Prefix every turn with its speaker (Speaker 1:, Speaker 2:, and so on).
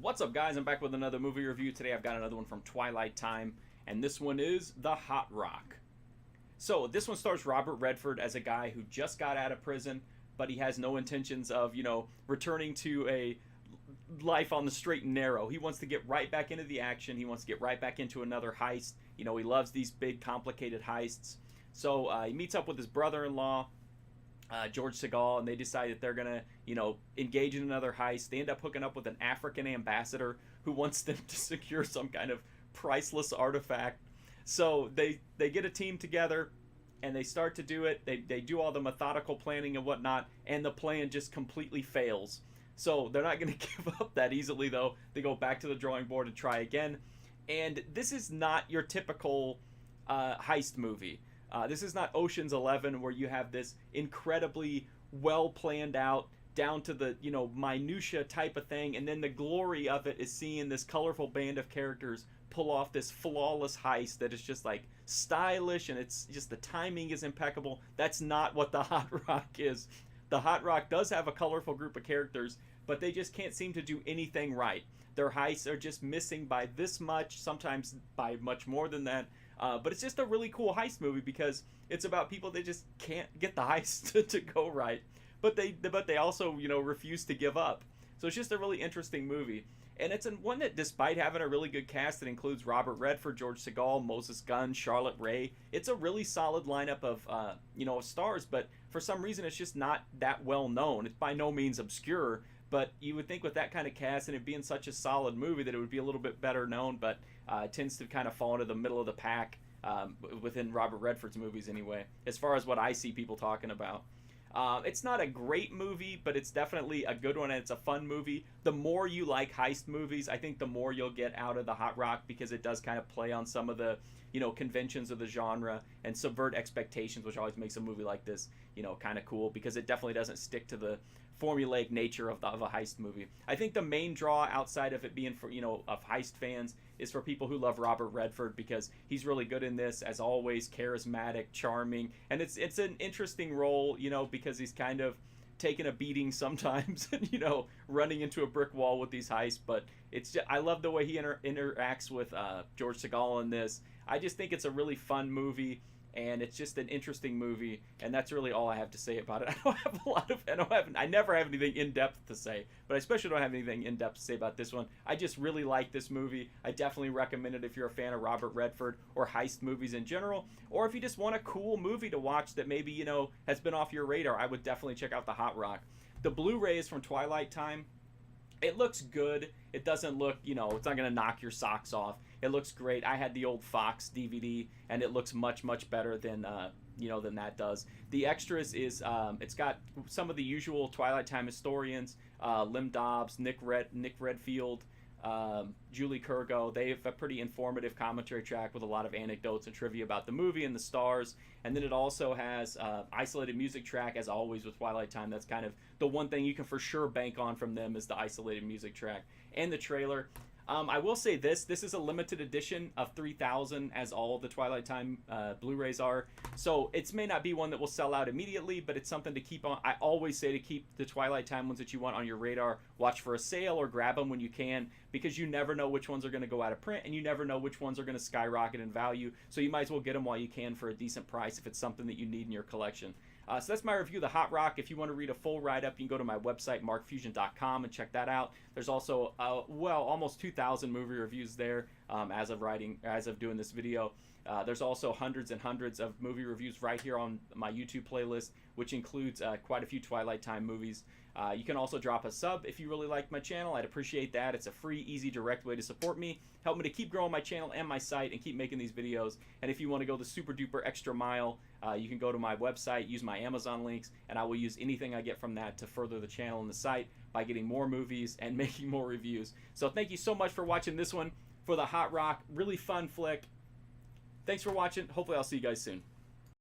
Speaker 1: What's up, guys? I'm back with another movie review. Today I've got another one from Twilight time, and this one is The Hot Rock. So this one stars Robert Redford as a guy who just got out of prison, but he has no intentions of, returning to a life on the straight and narrow. He wants to get right back into the action. He wants to get right back into another heist. He loves these big, complicated heists. So he meets up with his brother-in-law, George Segal, and they decide that they're gonna, engage in another heist. They end up hooking up with an African ambassador who wants them to secure some kind of priceless artifact. So they get a team together and they start to do it. They do all the methodical planning and whatnot, and the plan just completely fails. So they're not going to give up that easily, though. They go back to the drawing board and try again. And this is not your typical heist movie. This is not Ocean's 11 where you have this incredibly well planned out, down to the minutia type of thing, and then the glory of it is seeing this colorful band of characters pull off this flawless heist that is just like stylish, and it's just the timing is impeccable. That's not what The Hot Rock is. The Hot Rock does have a colorful group of characters, but they just can't seem to do anything right. Their heists are just missing by this much, sometimes by much more than that. But it's just a really cool heist movie because it's about people that just can't get the heist to go right. But they also, refuse to give up. So it's just a really interesting movie. And it's one that, despite having a really good cast that includes Robert Redford, George Segal, Moses Gunn, Charlotte Rae, it's a really solid lineup of, stars. But for some reason, it's just not that well known. It's by no means obscure. But you would think with that kind of cast and it being such a solid movie that it would be a little bit better known, but it tends to kind of fall into the middle of the pack within Robert Redford's movies anyway, as far as what I see people talking about. It's not a great movie, but it's definitely a good one, and it's a fun movie. The more you like heist movies, I think the more you'll get out of The Hot Rock, because it does kind of play on some of the conventions of the genre and subvert expectations, which always makes a movie like this kind of cool, because it definitely doesn't stick to the formulaic nature of a heist movie. I think the main draw, outside of it being for of heist fans, is for people who love Robert Redford, because he's really good in this, as always, charismatic, charming, and it's an interesting role, because he's kind of taking a beating sometimes and running into a brick wall with these heists. But it's just, I love the way he interacts with George Segal in this. I just think it's a really fun movie, and it's just an interesting movie, and that's really all I have to say about it. I never have anything in-depth to say, but I especially don't have anything in-depth to say about this one. I just really like this movie. I definitely recommend it if you're a fan of Robert Redford or heist movies in general, or if you just want a cool movie to watch that maybe, has been off your radar. I would definitely check out The Hot Rock. The Blu-ray is from Twilight time. It looks good. It doesn't look, it's not going to knock your socks off. It looks great. I had the old Fox DVD, and it looks much, much better than that does. The extras is, it's got some of the usual Twilight time historians, Lim Dobbs, Nick Redfield, Julie Kurgo. They have a pretty informative commentary track with a lot of anecdotes and trivia about the movie and the stars. And then it also has isolated music track, as always with Twilight time. That's kind of the one thing you can for sure bank on from them, is the isolated music track and the trailer. I will say this is a limited edition of 3,000, as all the Twilight time Blu-rays are. So it may not be one that will sell out immediately, but it's something to keep on. I always say to keep the Twilight time ones that you want on your radar. Watch for a sale or grab them when you can, because you never know which ones are going to go out of print, and you never know which ones are going to skyrocket in value. So you might as well get them while you can for a decent price if it's something that you need in your collection. So that's my review of The Hot Rock. If you want to read a full write-up, you can go to my website, markfusion.com, and check that out. There's also, almost 2,000 movie reviews there as of doing this video. There's also hundreds and hundreds of movie reviews right here on my YouTube playlist, which includes quite a few Twilight time movies. You can also drop a sub if you really like my channel. I'd appreciate that. It's a free, easy, direct way to support me. Help me to keep growing my channel and my site and keep making these videos. And if you want to go the super duper extra mile, you can go to my website, use my Amazon links, and I will use anything I get from that to further the channel and the site by getting more movies and making more reviews. So thank you so much for watching this one for The Hot Rock. Really fun flick. Thanks for watching. Hopefully I'll see you guys soon.